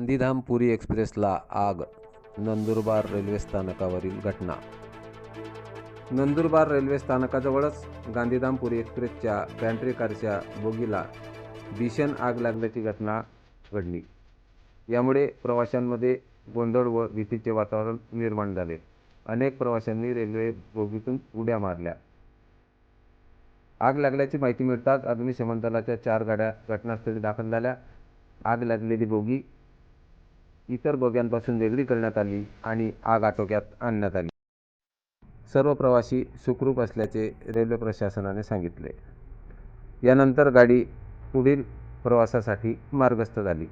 गांधीधाम पुरी एक्सप्रेसला आग, नंदुरबार रेल्वे स्थानकावरील घटना. नंदुरबार रेल्वे स्थानकाजवळच गांधीधाम पुरी एक्सप्रेसच्या पॅन्ट्री कारच्या बोगीला भीषण आग लागल्याची घटना घडली. यामुळे प्रवाशांमध्ये गोंधळ व भीतीचे वातावरण निर्माण झाले. अनेक प्रवाशांनी रेल्वे बोगीतून उड्या मारल्या. आग लागल्याची माहिती मिळताच अग्निशमन दलाच्या 4 गाड्या घटनास्थळी दाखल झाल्या. आग लागलेली बोगी इतर बोग्यांपासून वेगळी करण्यात आली आणि आग आटोक्यात आणण्यात आली. सर्व प्रवासी सुखरूप असल्याचे रेल्वे प्रशासनाने सांगितले. यानंतर गाडी पुढील प्रवासासाठी मार्गस्थ झाली.